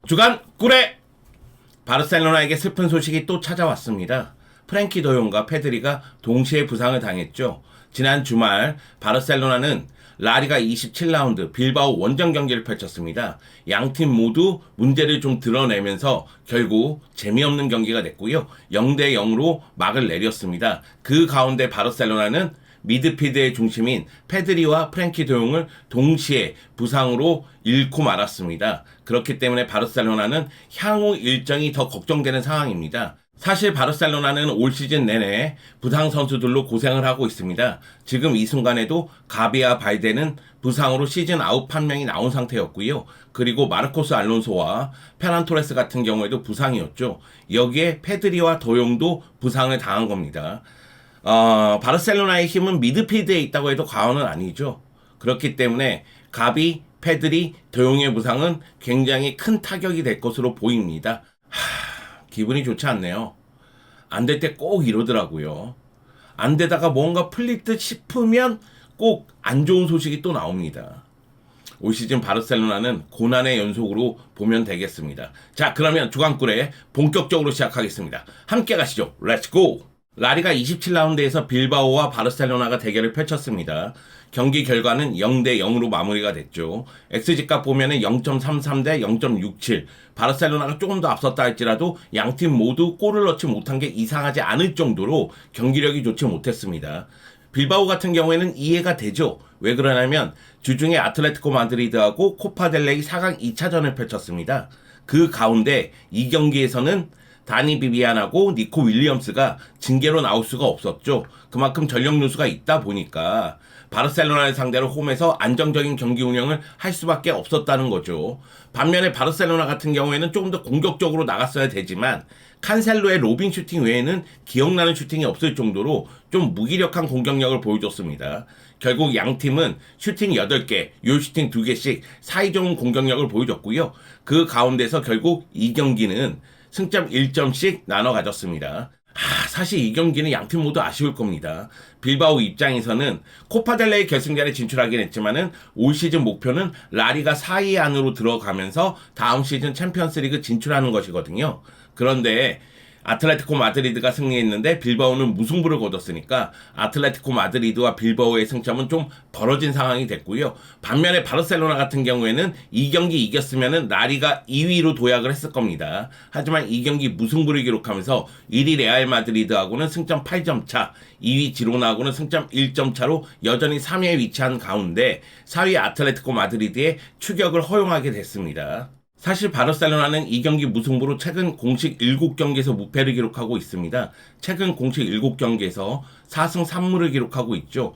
주간 꿀에 바르셀로나에게 슬픈 소식이 또 찾아왔습니다. 프랭키 도용과 페드리가 동시에 부상을 당했죠. 지난 주말 바르셀로나는 라리가 27라운드 빌바오 원정 경기를 펼쳤습니다. 양팀 모두 문제를 좀 드러내면서 결국 재미없는 경기가 됐고요. 0대 0으로 막을 내렸습니다. 그 가운데 바르셀로나는 미드필드의 중심인 페드리와 프랭키 도용을 동시에 부상으로 잃고 말았습니다. 그렇기 때문에 바르셀로나는 향후 일정이 더 걱정되는 상황입니다. 사실 바르셀로나는 올 시즌 내내 부상 선수들로 고생을 하고 있습니다. 지금 이 순간에도 가비와 발데는 부상으로 시즌 아웃 판명이 나온 상태였고요. 그리고 마르코스 알론소와 페란 토레스 같은 경우에도 부상이었죠. 여기에 페드리와 도용도 부상을 당한 겁니다. 바르셀로나의 힘은 미드필드에 있다고 해도 과언은 아니죠. 그렇기 때문에 가비, 페드리, 도용의 부상은 굉장히 큰 타격이 될 것으로 보입니다. 기분이 좋지 않네요. 안 될 때 꼭 이러더라고요. 안 되다가 뭔가 풀릴 듯 싶으면 꼭 안 좋은 소식이 또 나옵니다. 올 시즌 바르셀로나는 고난의 연속으로 보면 되겠습니다. 자, 그러면 주간꿀에 본격적으로 시작하겠습니다. 함께 가시죠. 렛츠고! 라리가 27라운드에서 빌바오와 바르셀로나가 대결을 펼쳤습니다. 경기 결과는 0대 0으로 마무리가 됐죠. XG값 보면은 0.33 대 0.67. 바르셀로나가 조금 더 앞섰다 할지라도 양팀 모두 골을 넣지 못한 게 이상하지 않을 정도로 경기력이 좋지 못했습니다. 빌바오 같은 경우에는 이해가 되죠. 왜 그러냐면 주중에 아틀레티코 마드리드하고 코파델레이 4강 2차전을 펼쳤습니다. 그 가운데 이 경기에서는 다니 비비안하고 니코 윌리엄스가 징계로 나올 수가 없었죠. 그만큼 전력 누수가 있다 보니까 바르셀로나를 상대로 홈에서 안정적인 경기 운영을 할 수밖에 없었다는 거죠. 반면에 바르셀로나 같은 경우에는 조금 더 공격적으로 나갔어야 되지만 칸셀로의 로빙 슈팅 외에는 기억나는 슈팅이 없을 정도로 좀 무기력한 공격력을 보여줬습니다. 결국 양 팀은 슈팅 8개, 요 슈팅 2개씩 사이좋은 공격력을 보여줬고요. 그 가운데서 결국 이 경기는 승점 1점씩 나눠 가졌습니다. 사실 이 경기는 양팀 모두 아쉬울 겁니다. 빌바오 입장에서는 코파델레이 결승전에 진출하긴 했지만은 올 시즌 목표는 라리가 4위 안으로 들어가면서 다음 시즌 챔피언스리그 진출하는 것이거든요. 그런데 아틀레티코 마드리드가 승리했는데 빌바오는 무승부를 거뒀으니까 아틀레티코 마드리드와 빌바오의 승점은 좀 벌어진 상황이 됐고요. 반면에 바르셀로나 같은 경우에는 이 경기 이겼으면은 라리가 2위로 도약을 했을 겁니다. 하지만 이 경기 무승부를 기록하면서 1위 레알 마드리드하고는 승점 8점 차, 2위 지로나하고는 승점 1점 차로 여전히 3위에 위치한 가운데 4위 아틀레티코 마드리드의 추격을 허용하게 됐습니다. 사실 바르셀로나는 이 경기 무승부로 최근 공식 7경기에서 무패를 기록하고 있습니다. 최근 공식 7경기에서 4승 3무를 기록하고 있죠.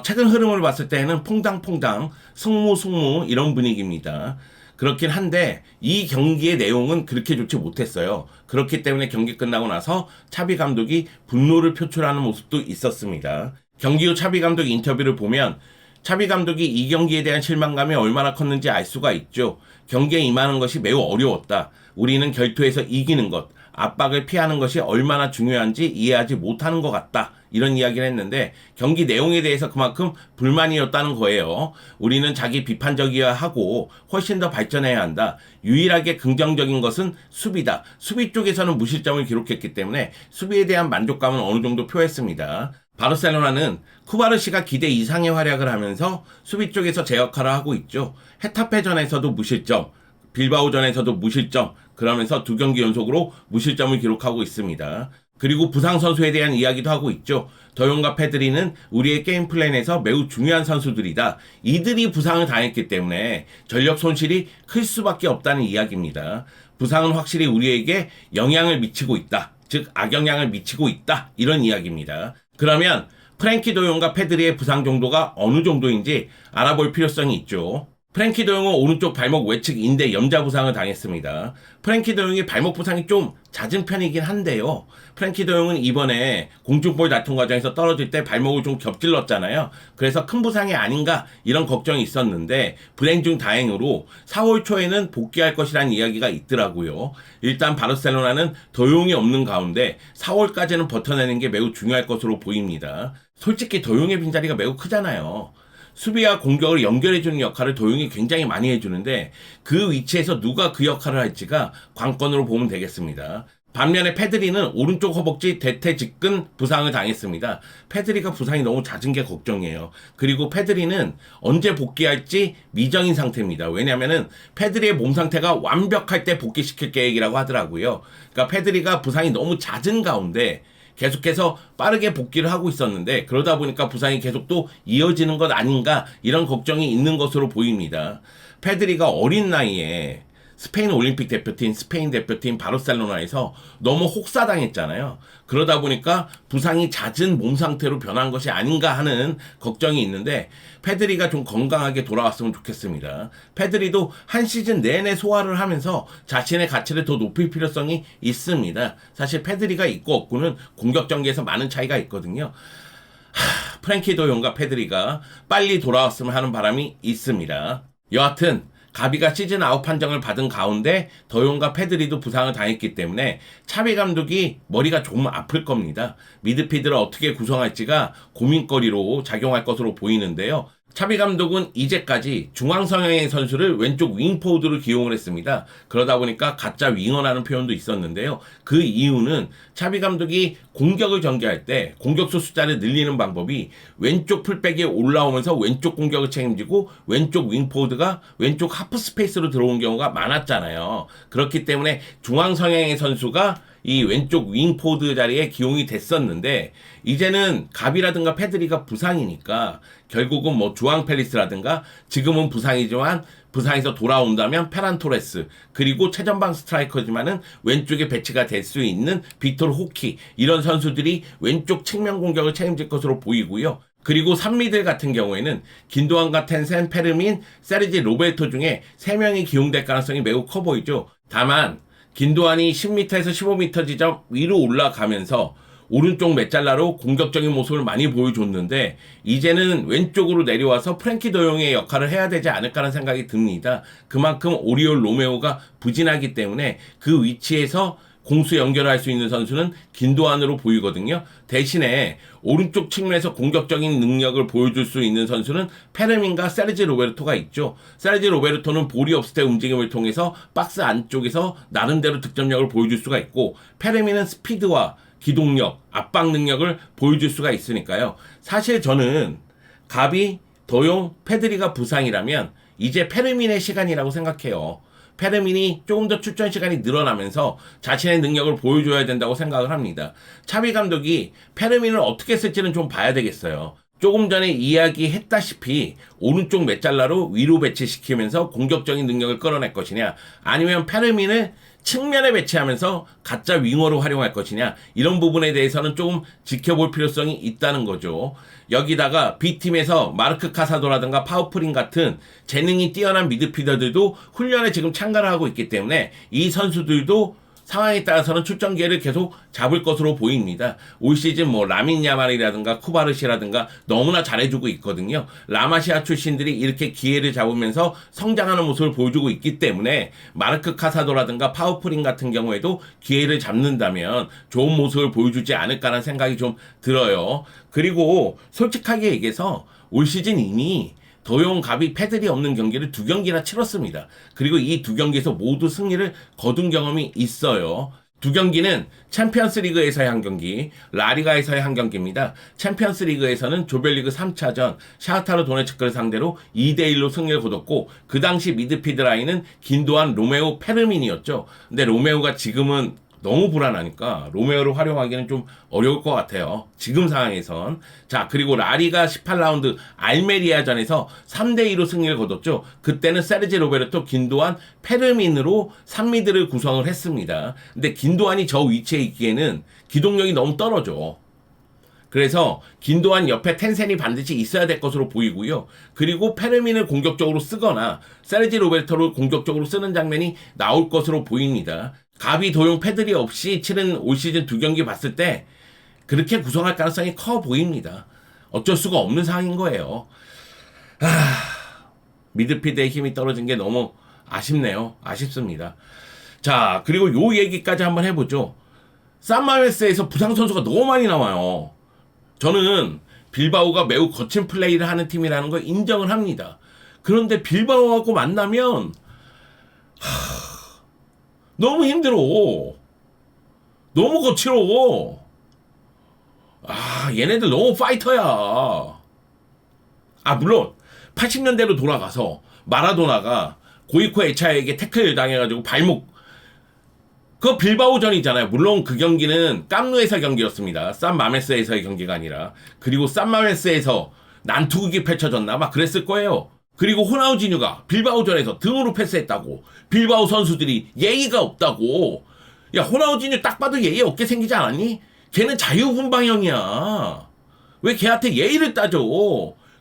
최근 흐름을 봤을 때는 퐁당퐁당 승무 이런 분위기입니다. 그렇긴 한데 이 경기의 내용은 그렇게 좋지 못했어요. 그렇기 때문에 경기 끝나고 나서 차비 감독이 분노를 표출하는 모습도 있었습니다. 경기 후 차비 감독 인터뷰를 보면 차비 감독이 이 경기에 대한 실망감이 얼마나 컸는지 알 수가 있죠. 경기에 임하는 것이 매우 어려웠다. 우리는 결투에서 이기는 것, 압박을 피하는 것이 얼마나 중요한지 이해하지 못하는 것 같다. 이런 이야기를 했는데 경기 내용에 대해서 그만큼 불만이었다는 거예요. 우리는 자기 비판적이어야 하고 훨씬 더 발전해야 한다. 유일하게 긍정적인 것은 수비다. 수비 쪽에서는 무실점을 기록했기 때문에 수비에 대한 만족감은 어느 정도 표했습니다. 바르셀로나는 쿠바르시가 기대 이상의 활약을 하면서 수비 쪽에서 제 역할을 하고 있죠. 헤타페전에서도 무실점, 빌바오전에서도 무실점, 그러면서 2경기 연속으로 무실점을 기록하고 있습니다. 그리고 부상 선수에 대한 이야기도 하고 있죠. 더용과 페드리는 우리의 게임 플랜에서 매우 중요한 선수들이다. 이들이 부상을 당했기 때문에 전력 손실이 클 수밖에 없다는 이야기입니다. 부상은 확실히 우리에게 영향을 미치고 있다. 즉 악영향을 미치고 있다. 이런 이야기입니다. 그러면 프랭키 도용과 페드리의 부상 정도가 어느 정도인지 알아볼 필요성이 있죠. 프랭키 도용은 오른쪽 발목 외측 인대 염자 부상을 당했습니다. 프랭키 도용이 발목 부상이 좀 잦은 편이긴 한데요. 프랭키 도용은 이번에 공중볼 다툼 과정에서 떨어질 때 발목을 좀 겹질렀잖아요. 그래서 큰 부상이 아닌가 이런 걱정이 있었는데 불행 중 다행으로 4월 초에는 복귀할 것이라는 이야기가 있더라고요. 일단 바르셀로나는 도용이 없는 가운데 4월까지는 버텨내는 게 매우 중요할 것으로 보입니다. 솔직히 도용의 빈자리가 매우 크잖아요. 수비와 공격을 연결해주는 역할을 도용이 굉장히 많이 해주는데 그 위치에서 누가 그 역할을 할지가 관건으로 보면 되겠습니다. 반면에 페드리는 오른쪽 허벅지 대퇴 직근 부상을 당했습니다. 페드리가 부상이 너무 잦은 게 걱정이에요. 그리고 페드리는 언제 복귀할지 미정인 상태입니다. 왜냐면은 페드리의 몸 상태가 완벽할 때 복귀시킬 계획이라고 하더라고요. 그러니까 페드리가 부상이 너무 잦은 가운데 계속해서 빠르게 복귀를 하고 있었는데 그러다 보니까 부상이 계속 또 이어지는 것 아닌가 이런 걱정이 있는 것으로 보입니다. 페드리가 어린 나이에 스페인 올림픽 대표팀, 스페인 대표팀 바르셀로나에서 너무 혹사당했잖아요. 그러다 보니까 부상이 잦은 몸 상태로 변한 것이 아닌가 하는 걱정이 있는데 페드리가 좀 건강하게 돌아왔으면 좋겠습니다. 페드리도 한 시즌 내내 소화를 하면서 자신의 가치를 더 높일 필요성이 있습니다. 사실 페드리가 있고 없고는 공격 전개에서 많은 차이가 있거든요. 프랭키 도용과 페드리가 빨리 돌아왔으면 하는 바람이 있습니다. 여하튼 가비가 시즌 아웃 판정을 받은 가운데 더용과 페드리도 부상을 당했기 때문에 차비 감독이 머리가 조금 아플 겁니다. 미드필드를 어떻게 구성할지가 고민거리로 작용할 것으로 보이는데요. 차비 감독은 이제까지 중앙 성향의 선수를 왼쪽 윙포드로 기용을 했습니다. 그러다 보니까 가짜 윙어라는 표현도 있었는데요. 그 이유는 차비 감독이 공격을 전개할 때 공격수 숫자를 늘리는 방법이 왼쪽 풀백에 올라오면서 왼쪽 공격을 책임지고 왼쪽 윙포드가 왼쪽 하프 스페이스로 들어온 경우가 많았잖아요. 그렇기 때문에 중앙 성향의 선수가 이 왼쪽 윙포드 자리에 기용이 됐었는데 이제는 가비라든가 페드리가 부상이니까 결국은 뭐 주앙 펠리스라든가 지금은 부상이지만 부상에서 돌아온다면 페란 토레스 그리고 최전방 스트라이커지만은 왼쪽에 배치가 될 수 있는 빅토르 호키 이런 선수들이 왼쪽 측면 공격을 책임질 것으로 보이고요. 그리고 3미들 같은 경우에는 긴도안과 텐센, 페르민, 세르지 로베르토 중에 3명이 기용될 가능성이 매우 커 보이죠. 다만 긴도안이 10m에서 15m 지점 위로 올라가면서 오른쪽 메잘라로 공격적인 모습을 많이 보여줬는데 이제는 왼쪽으로 내려와서 프랭키 더용의 역할을 해야 되지 않을까라는 생각이 듭니다. 그만큼 오리올 로메오가 부진하기 때문에 그 위치에서 공수 연결할 수 있는 선수는 긴도안으로 보이거든요. 대신에 오른쪽 측면에서 공격적인 능력을 보여줄 수 있는 선수는 페르민과 세르지 로베르토가 있죠. 세르지 로베르토는 볼이 없을 때 움직임을 통해서 박스 안쪽에서 나름대로 득점력을 보여줄 수가 있고 페르민은 스피드와 기동력, 압박 능력을 보여줄 수가 있으니까요. 사실 저는 가비, 더용, 페드리가 부상이라면 이제 페르민의 시간이라고 생각해요. 페르민이 조금 더 출전 시간이 늘어나면서 자신의 능력을 보여줘야 된다고 생각을 합니다. 차비 감독이 페르민을 어떻게 쓸지는 좀 봐야 되겠어요. 조금 전에 이야기했다시피 오른쪽 메잘라로 위로 배치시키면서 공격적인 능력을 끌어낼 것이냐 아니면 페르민을 측면에 배치하면서 가짜 윙어로 활용할 것이냐 이런 부분에 대해서는 조금 지켜볼 필요성이 있다는 거죠. 여기다가 B팀에서 마르크 카사도라든가 파우프린 같은 재능이 뛰어난 미드필더들도 훈련에 지금 참가를 하고 있기 때문에 이 선수들도 상황에 따라서는 출전 기회를 계속 잡을 것으로 보입니다. 올 시즌 뭐 라민 야말이라든가 쿠바르시라든가 너무나 잘해주고 있거든요. 라마시아 출신들이 이렇게 기회를 잡으면서 성장하는 모습을 보여주고 있기 때문에 마르크 카사도라든가 파우프린 같은 경우에도 기회를 잡는다면 좋은 모습을 보여주지 않을까라는 생각이 좀 들어요. 그리고 솔직하게 얘기해서 올 시즌 이미 더용, 가비, 페들이 없는 경기를 2경기나 치렀습니다. 그리고 이 2경기에서 모두 승리를 거둔 경험이 있어요. 2경기는 챔피언스 리그에서의 한 경기, 라리가에서의 한 경기입니다. 챔피언스 리그에서는 조별리그 3차전 샤흐타르 도네츠크를 상대로 2대1로 승리를 거뒀고 그 당시 미드필드 라인은 긴도안, 로메오, 페르민이었죠. 근데 로메오가 지금은 너무 불안하니까 로메오를 활용하기는 좀 어려울 것 같아요. 지금 상황에선. 자, 그리고 라리가 18라운드 알메리아전에서 3대2로 승리를 거뒀죠. 그때는 세르지 로베르토, 긴도안, 페르민으로 3미드를 구성을 했습니다. 근데 긴도안이 저 위치에 있기에는 기동력이 너무 떨어져. 그래서 긴도안 옆에 텐센이 반드시 있어야 될 것으로 보이고요. 그리고 페르민을 공격적으로 쓰거나 세르지 로베르토를 공격적으로 쓰는 장면이 나올 것으로 보입니다. 가비, 도용, 페드리 없이 치른 올 시즌 2경기 봤을 때 그렇게 구성할 가능성이 커 보입니다. 어쩔 수가 없는 상황인 거예요. 미드필드의 힘이 떨어진 게 너무 아쉽네요. 아쉽습니다. 자, 그리고 요 얘기까지 한번 해보죠. 산마메스에서 부상 선수가 너무 많이 나와요. 저는 빌바오가 매우 거친 플레이를 하는 팀이라는 걸 인정을 합니다. 그런데 빌바오하고 만나면 너무 힘들어. 너무 거칠어. 얘네들 너무 파이터야. 물론 80년대로 돌아가서 마라도나가 고이코 에차에게 태클 당해가지고 발목, 그거 빌바오전이잖아요. 물론 그 경기는 깜누에서 경기였습니다. 산마메스에서의 경기가 아니라. 그리고 산마메스에서 난투극이 펼쳐졌나 막 그랬을 거예요. 그리고 호나우지뉴가 빌바오전에서 등으로 패스했다고. 빌바오 선수들이 예의가 없다고. 야, 호나우지뉴 딱 봐도 예의 없게 생기지 않았니? 걔는 자유분방형이야. 왜 걔한테 예의를 따져?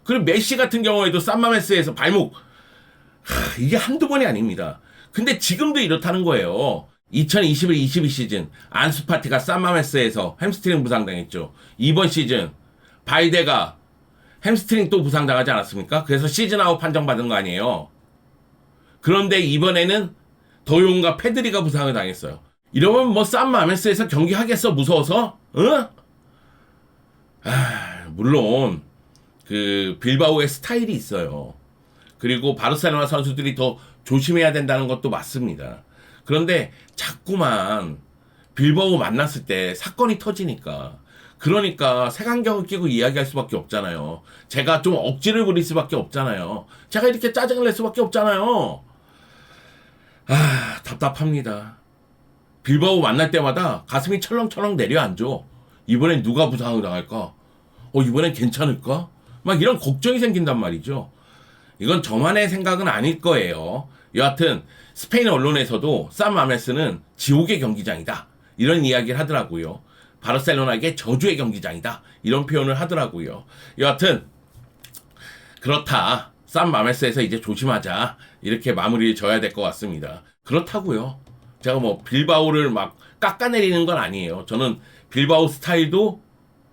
그리고 메시 같은 경우에도 산마메스에서 발목, 이게 한두 번이 아닙니다. 근데 지금도 이렇다는 거예요. 2021-22 시즌 안수파티가 산마메스에서 햄스트링 부상당했죠. 이번 시즌 발데가 햄스트링 또 부상당하지 않았습니까? 그래서 시즌 아웃 판정받은 거 아니에요. 그런데 이번에는 더용과 페드리가 부상을 당했어요. 이러면 뭐 산마메스에서 경기하겠어? 무서워서? 응? 물론 그 빌바오의 스타일이 있어요. 그리고 바르셀로나 선수들이 더 조심해야 된다는 것도 맞습니다. 그런데 자꾸만 빌바오 만났을 때 사건이 터지니까, 그러니까 색안경을 끼고 이야기할 수밖에 없잖아요. 제가 좀 억지를 부릴 수밖에 없잖아요. 제가 이렇게 짜증을 낼 수밖에 없잖아요. 답답합니다. 빌바오 만날 때마다 가슴이 철렁철렁 내려앉아. 이번엔 누가 부상을 당할까? 이번엔 괜찮을까? 막 이런 걱정이 생긴단 말이죠. 이건 저만의 생각은 아닐 거예요. 여하튼 스페인 언론에서도 산마메스는 지옥의 경기장이다, 이런 이야기를 하더라고요. 바르셀로나에게 저주의 경기장이다, 이런 표현을 하더라고요. 여하튼 그렇다. 산마메스에서 이제 조심하자, 이렇게 마무리를 져야 될 것 같습니다. 그렇다고요. 제가 뭐 빌바오를 막 깎아내리는 건 아니에요. 저는 빌바오 스타일도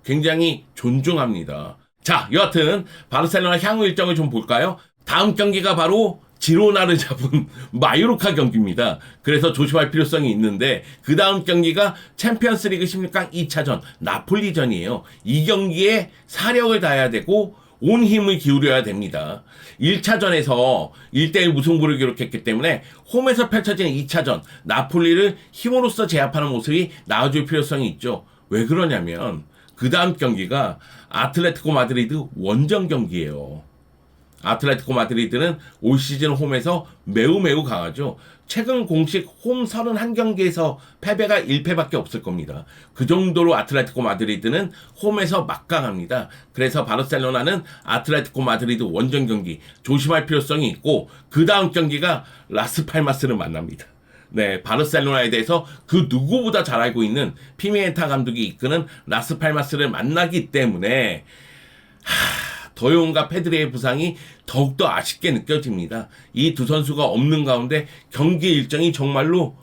굉장히 존중합니다. 자, 여하튼 바르셀로나 향후 일정을 좀 볼까요? 다음 경기가 바로 지로나를 잡은 마요르카 경기입니다. 그래서 조심할 필요성이 있는데, 그 다음 경기가 챔피언스리그 16강 2차전 나폴리전이에요. 이 경기에 사력을 다해야 되고 온 힘을 기울여야 됩니다. 1차전에서 1대1 무승부를 기록했기 때문에 홈에서 펼쳐지는 2차전 나폴리를 힘으로써 제압하는 모습이 나와줄 필요성이 있죠. 왜 그러냐면 그 다음 경기가 아틀레티코 마드리드 원정 경기예요. 아틀레티코 마드리드는 올 시즌 홈에서 매우 강하죠. 최근 공식 홈 31경기에서 패배가 1패밖에 없을 겁니다. 그 정도로 아틀레티코 마드리드는 홈에서 막강합니다. 그래서 바르셀로나는 아틀레티코 마드리드 원정 경기 조심할 필요성이 있고, 그 다음 경기가 라스팔마스를 만납니다. 네, 바르셀로나에 대해서 그 누구보다 잘 알고 있는 피미엔타 감독이 이끄는 라스팔마스를 만나기 때문에 더용과 페드리의 부상이 더욱더 아쉽게 느껴집니다. 이 두 선수가 없는 가운데 경기 일정이 정말로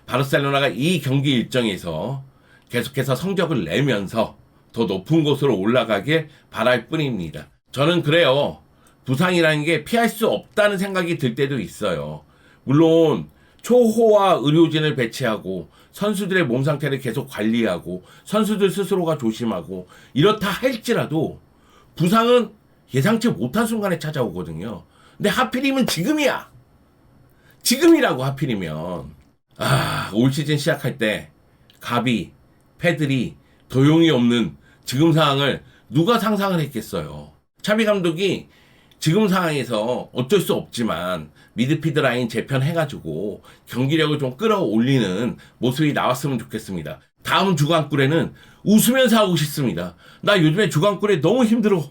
바르셀로나가 이 경기 일정에서 계속해서 성적을 내면서 더 높은 곳으로 올라가길 바랄 뿐입니다. 저는 그래요. 부상이라는 게 피할 수 없다는 생각이 들 때도 있어요. 물론 초호화 의료진을 배치하고 선수들의 몸 상태를 계속 관리하고 선수들 스스로가 조심하고 이렇다 할지라도 부상은 예상치 못한 순간에 찾아오거든요. 근데 하필이면 지금이야. 지금이라고 하필이면. 올 시즌 시작할 때 가비, 페드리, 도용이 없는 지금 상황을 누가 상상을 했겠어요. 차비 감독이 지금 상황에서 어쩔 수 없지만 미드필드 라인 재편해가지고 경기력을 좀 끌어올리는 모습이 나왔으면 좋겠습니다. 다음 주간꿀에는 웃으면서 하고 싶습니다. 나 요즘에 주간꿀에 너무 힘들어.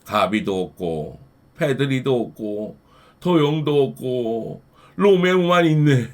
가비도 없고 페드리도 없고 도용도 없고 로메오만 있네.